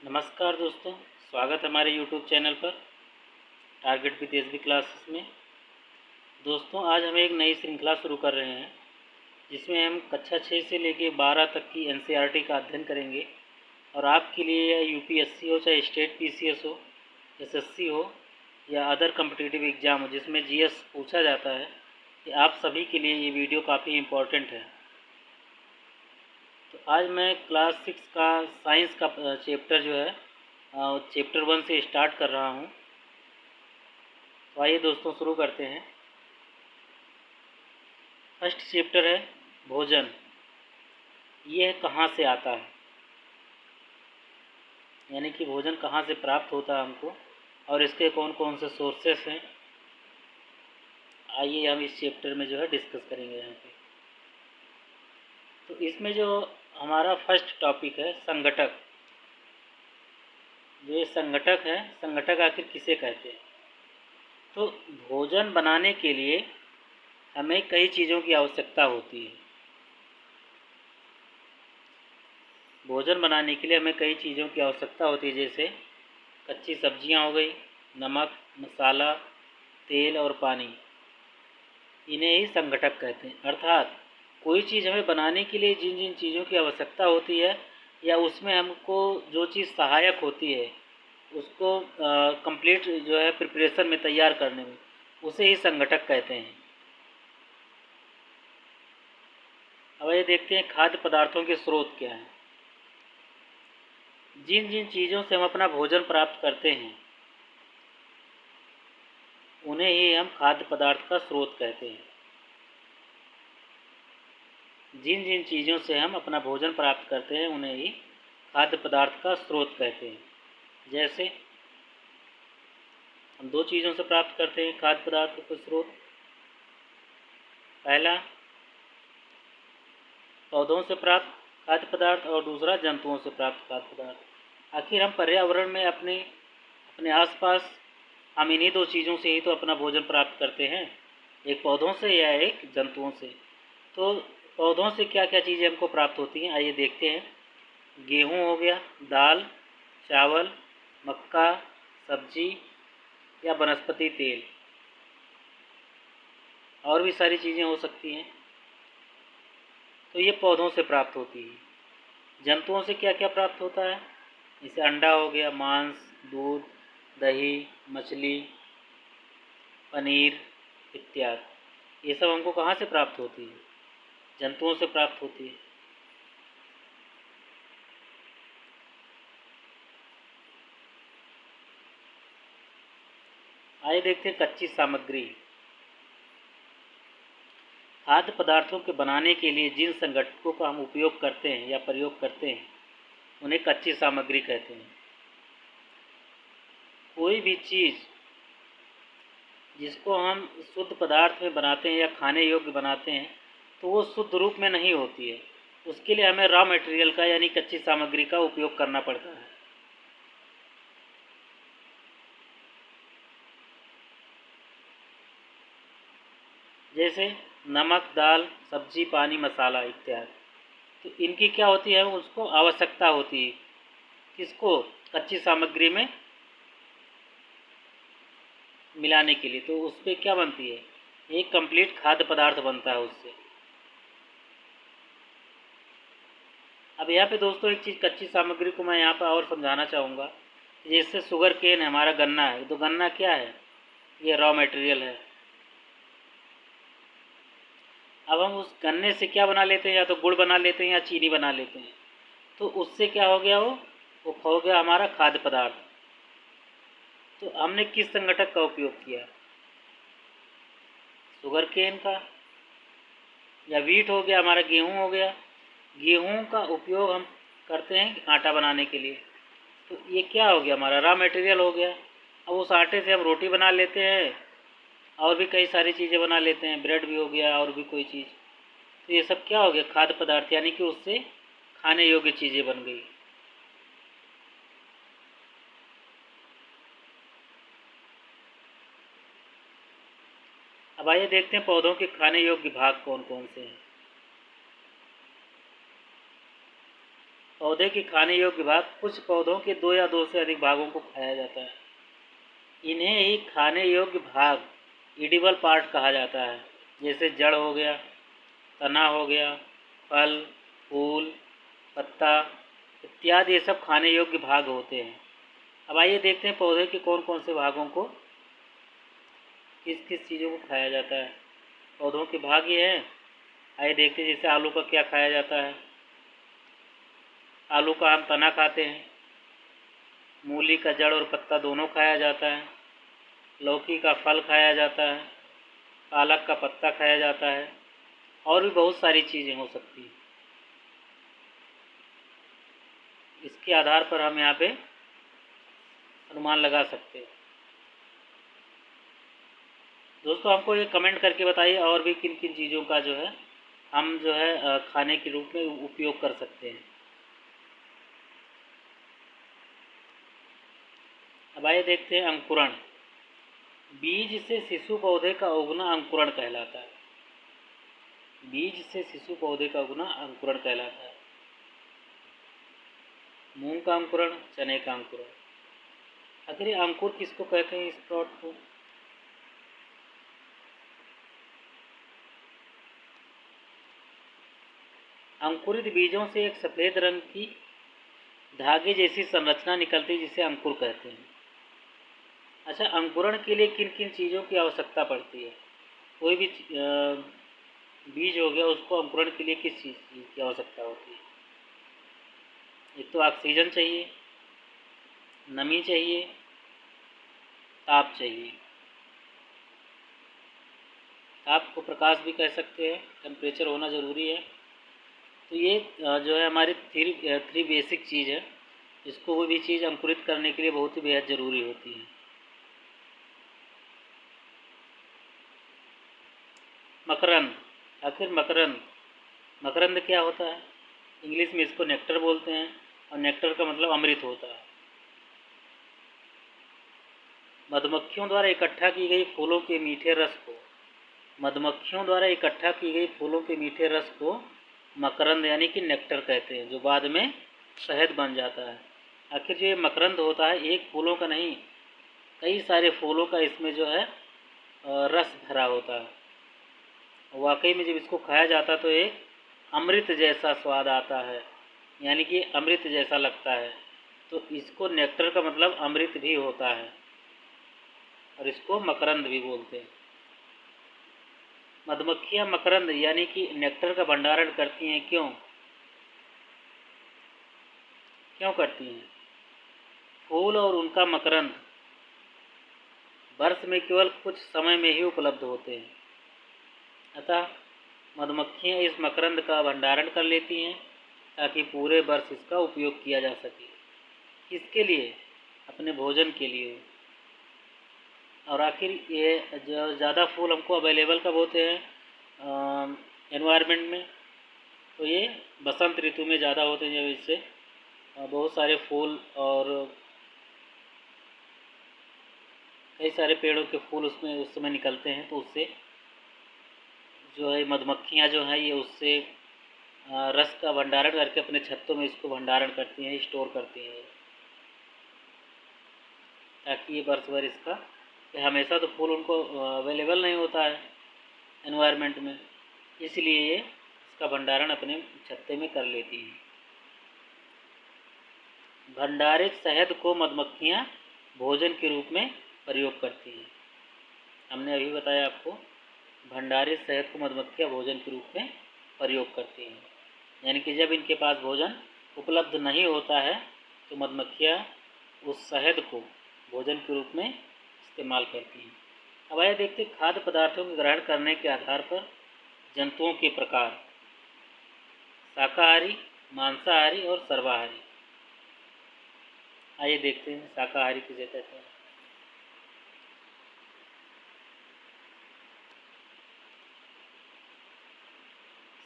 नमस्कार दोस्तों, स्वागत है हमारे YouTube चैनल पर टारगेट विद एसबी क्लासेस में। दोस्तों, आज हम एक नई श्रृंखला शुरू कर रहे हैं जिसमें हम कक्षा 6 से लेकर 12 तक की एनसीईआरटी का अध्ययन करेंगे। और आपके लिए यह यूपीएससी हो, चाहे स्टेट पीसीएस हो, एसएससी हो या अदर कम्पिटिटिव एग्ज़ाम हो जिसमें जीएस पूछा जाता है, कि आप सभी के लिए ये वीडियो काफ़ी इम्पोर्टेंट है। तो आज मैं क्लास 6 का साइंस का चैप्टर जो है चैप्टर 1 से स्टार्ट कर रहा हूँ। तो आइए दोस्तों शुरू करते हैं। फर्स्ट चैप्टर है भोजन। यह कहाँ से आता है, यानी कि भोजन कहाँ से प्राप्त होता है हमको और इसके कौन कौन से सोर्सेस हैं। आइए हम इस चैप्टर में जो है डिस्कस करेंगे यहाँ पे। तो इसमें जो हमारा फर्स्ट टॉपिक है संगठक। जो ये संगठक है, संगठक आखिर किसे कहते हैं। तो भोजन बनाने के लिए हमें कई चीज़ों की आवश्यकता होती है। भोजन बनाने के लिए हमें कई चीज़ों की आवश्यकता होती है, जैसे कच्ची सब्जियां हो गई, नमक, मसाला, तेल और पानी। इन्हें ही संगठक कहते हैं। अर्थात कोई चीज़ हमें बनाने के लिए जिन जिन चीज़ों की आवश्यकता होती है या उसमें हमको जो चीज़ सहायक होती है उसको कंप्लीट जो है प्रिपरेशन में तैयार करने में, उसे ही संगठक कहते हैं। अब ये देखते हैं खाद्य पदार्थों के स्रोत क्या हैं। जिन जिन चीज़ों से हम अपना भोजन प्राप्त करते हैं उन्हें ही हम खाद्य पदार्थ का स्रोत कहते हैं। जिन जिन चीज़ों से हम अपना भोजन प्राप्त करते हैं उन्हें ही खाद्य पदार्थ का स्रोत कहते हैं। जैसे हम दो चीज़ों से प्राप्त करते हैं खाद्य पदार्थ का स्रोत। पहला पौधों से प्राप्त खाद्य पदार्थ और दूसरा जंतुओं से प्राप्त खाद्य पदार्थ। आखिर हम पर्यावरण में अपने अपने आसपास हम इन्हीं दो चीज़ों से ही तो अपना भोजन प्राप्त करते हैं, एक पौधों से या एक जंतुओं से। तो पौधों से क्या क्या चीज़ें हमको प्राप्त होती हैं, आइए देखते हैं। गेहूँ हो गया, दाल, चावल, मक्का, सब्जी या वनस्पति तेल, और भी सारी चीज़ें हो सकती हैं। तो ये पौधों से प्राप्त होती है। जंतुओं से क्या क्या प्राप्त होता है, जैसे अंडा हो गया, मांस, दूध, दही, मछली, पनीर इत्यादि। ये सब हमको कहाँ से प्राप्त होती है, जंतुओं से प्राप्त होती है। आइए देखते हैं कच्ची सामग्री। खाद्य पदार्थों के बनाने के लिए जिन संगठकों का हम उपयोग करते हैं या प्रयोग करते हैं उन्हें कच्ची सामग्री कहते हैं। कोई भी चीज़ जिसको हम शुद्ध पदार्थ में बनाते हैं या खाने योग्य बनाते हैं तो वो शुद्ध रूप में नहीं होती है। उसके लिए हमें रॉ मटेरियल का यानी कच्ची सामग्री का उपयोग करना पड़ता है। जैसे नमक, दाल, सब्जी, पानी, मसाला इत्यादि। तो इनकी क्या होती है, उसको आवश्यकता होती है, किसको, कच्ची सामग्री में मिलाने के लिए। तो उस पर क्या बनती है, एक कंप्लीट खाद्य पदार्थ बनता है उससे। अब यहाँ पे दोस्तों एक चीज़ कच्ची सामग्री को मैं यहाँ पर और समझाना चाहूँगा। जैसे शुगर केन है, हमारा गन्ना है, तो गन्ना क्या है, ये रॉ मटेरियल है। अब हम उस गन्ने से क्या बना लेते हैं, या तो गुड़ बना लेते हैं या चीनी बना लेते हैं। तो उससे क्या हो गया, वो हो गया हमारा खाद्य पदार्थ। तो हमने किस संगठक का उपयोग किया, शुगर केन का। या वीट हो गया, हमारा गेहूँ हो गया, गेहूँ का उपयोग हम करते हैं आटा बनाने के लिए। तो ये क्या हो गया, हमारा रॉ मटेरियल हो गया। अब उस आटे से हम रोटी बना लेते हैं और भी कई सारी चीज़ें बना लेते हैं, ब्रेड भी हो गया और भी कोई चीज़। तो ये सब क्या हो गया, खाद्य पदार्थ, यानी कि उससे खाने योग्य चीज़ें बन गई। अब आइए देखते हैं पौधों के खाने योग्य भाग कौन कौन से हैं। पौधे के खाने योग्य भाग, कुछ पौधों के 2 या 2 से अधिक भागों को खाया जाता है। इन्हें ही खाने योग्य भाग एडिबल पार्ट कहा जाता है। जैसे जड़ हो गया, तना हो गया, फल, फूल, पत्ता इत्यादि, ये सब खाने योग्य भाग होते हैं। अब आइए देखते हैं पौधे के कौन कौन से भागों को, किस किस चीज़ों को खाया जाता है। पौधों के भाग ये हैं, आइए देखते हैं। जैसे आलू का क्या खाया जाता है। आलू का हम तना खाते हैं, मूली का जड़ और पत्ता दोनों खाया जाता है, लौकी का फल खाया जाता है, पालक का पत्ता खाया जाता है, और भी बहुत सारी चीज़ें हो सकती हैं। इसके आधार पर हम यहाँ पे अनुमान लगा सकते हैं। दोस्तों हमको ये कमेंट करके बताइए और भी किन किन चीज़ों का जो है हम जो है खाने के रूप में उपयोग कर सकते हैं। अब आइए देखते हैं अंकुरण। बीज से शिशु पौधे का उगना अंकुरण कहलाता है। बीज से शिशु पौधे का उगना अंकुरण कहलाता है। मूंग का अंकुरण, चने का अंकुरण। आखिर ये अंकुर किसको कहते हैं, इस प्लॉट को? अंकुरित बीजों से एक सफ़ेद रंग की धागे जैसी संरचना निकलती है, जिसे अंकुर कहते हैं। अच्छा, अंकुरण के लिए किन किन चीज़ों की आवश्यकता पड़ती है? कोई भी बीज हो गया, उसको अंकुरण के लिए किस चीज़ की आवश्यकता होती है? एक तो ऑक्सीजन चाहिए, नमी चाहिए, ताप चाहिए। ताप को प्रकाश भी कह सकते हैं, टेम्परेचर होना ज़रूरी है। तो ये जो है हमारी थ्री बेसिक चीज़ है, इसको कोई भी चीज़ अंकुरित करने के लिए बहुत ही बेहद ज़रूरी होती है। मकरंद। आखिर मकरंद, मकरंद क्या होता है? इंग्लिश में इसको नेक्टर बोलते हैं, और नेक्टर का मतलब अमृत होता है। मधुमक्खियों द्वारा इकट्ठा की गई फूलों के मीठे रस को, मधुमक्खियों द्वारा इकट्ठा की गई फूलों के मीठे रस को मकरंद यानी कि नेक्टर कहते हैं, जो बाद में शहद बन जाता है। आखिर जो ये मकरंद होता है, एक फूलों का नहीं, कई सारे फूलों का इसमें जो है रस भरा होता है। वाकई में जब इसको खाया जाता है तो एक अमृत जैसा स्वाद आता है, यानी कि अमृत जैसा लगता है। तो इसको नेक्टर का मतलब अमृत भी होता है, और इसको मकरंद भी बोलते हैं। मधुमक्खियाँ मकरंद यानी कि नेक्टर का भंडारण करती हैं, क्यों क्यों करती हैं? फूल और उनका मकरंद वर्ष में केवल कुछ समय में ही उपलब्ध होते हैं, अतः मधुमक्खियाँ इस मकरंद का भंडारण कर लेती हैं ताकि पूरे वर्ष इसका उपयोग किया जा सके। किसके लिए? अपने भोजन के लिए। और आखिर ये जो ज़्यादा फूल हमको अवेलेबल कब होते हैं एनवायरनमेंट में? तो ये बसंत ऋतु में ज़्यादा होते हैं, जब इससे बहुत सारे फूल और कई सारे पेड़ों के फूल उसमें उस समय निकलते हैं, तो उससे जो है मधुमक्खियाँ जो हैं ये उससे रस का भंडारण करके अपने छत्तों में इसको भंडारण करती हैं, स्टोर करती हैं, ताकि ये वर्ष भर इसका, हमेशा तो फूल उनको अवेलेबल नहीं होता है एनवायरनमेंट में, इसलिए ये इसका भंडारण अपने छत्ते में कर लेती हैं। भंडारित शहद को मधुमक्खियाँ भोजन के रूप में प्रयोग करती हैं। हमने अभी बताया आपको, भंडारित शहद को मधुमक्खियाँ भोजन के रूप में प्रयोग करती हैं, यानी कि जब इनके पास भोजन उपलब्ध नहीं होता है तो मधुमक्खियाँ उस शहद को भोजन के रूप में इस्तेमाल करती हैं। अब आइए देखते हैं खाद्य पदार्थों को ग्रहण करने के आधार पर जंतुओं के प्रकार, शाकाहारी, मांसाहारी और सर्वाहारी। आइए देखते हैं शाकाहारी किसे कहते हैं।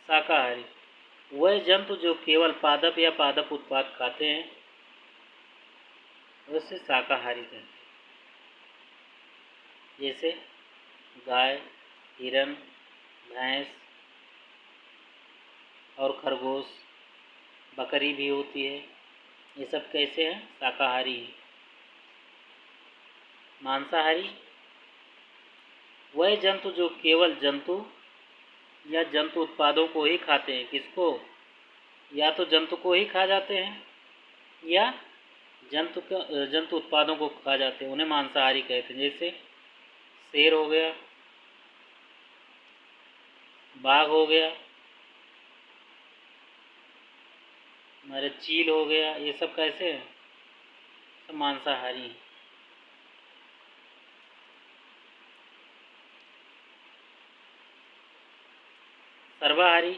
शाकाहारी वह जंतु जो केवल पादप या पादप उत्पाद खाते हैं, वैसे शाकाहारी कहते हैं। जैसे गाय, हिरन, भैंस और खरगोश, बकरी भी होती है। ये सब कैसे हैं? शाकाहारी। मांसाहारी वह जंतु जो केवल जंतु या जंतु उत्पादों को ही खाते हैं। किसको? या तो जंतु को ही खा जाते हैं या जंतु उत्पादों को खा जाते हैं, उन्हें मांसाहारी कहते हैं। जैसे शेर हो गया, बाघ हो गया, हमारे चील हो गया, ये सब कैसे हैं? सब मांसाहारी हैं। सर्वाहारी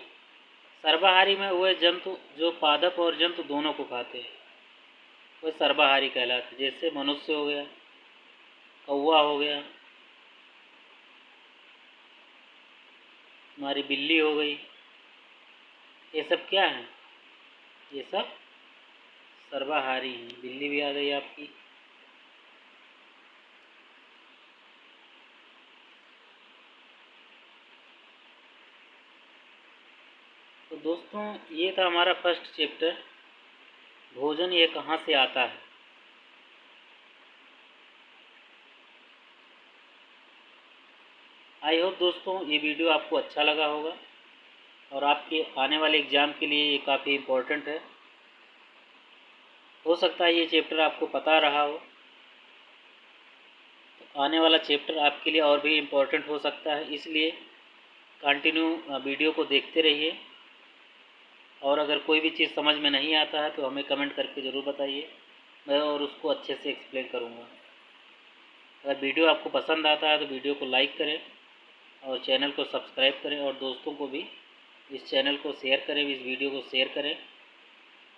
सर्वाहारी में वह जंतु जो पादप और जंतु दोनों को खाते हैं, वह सर्वाहारी कहलाते हैं। जैसे मनुष्य हो गया, कौवा हो गया, हमारी बिल्ली हो गई, ये सब क्या है? ये सब सर्वाहारी हैं। बिल्ली भी आ गई आपकी। तो दोस्तों, ये था हमारा फर्स्ट चैप्टर, भोजन ये कहाँ से आता है। आई होप दोस्तों ये वीडियो आपको अच्छा लगा होगा और आपके आने वाले एग्ज़ाम के लिए ये काफ़ी इम्पोर्टेंट है। हो सकता है ये चैप्टर आपको पता रहा हो, तो आने वाला चैप्टर आपके लिए और भी इम्पोर्टेंट हो सकता है। इसलिए कंटिन्यू वीडियो को देखते रहिए और अगर कोई भी चीज़ समझ में नहीं आता है तो हमें कमेंट करके ज़रूर बताइए, मैं और उसको अच्छे से एक्सप्लेन करूँगा। अगर वीडियो आपको पसंद आता है तो वीडियो को लाइक करें और चैनल को सब्सक्राइब करें और दोस्तों को भी इस चैनल को शेयर करें, इस वीडियो को शेयर करें,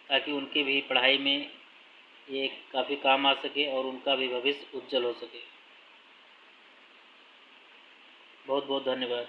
ताकि उनके भी पढ़ाई में ये काफ़ी काम आ सके और उनका भी भविष्य उज्जवल हो सके। बहुत बहुत धन्यवाद।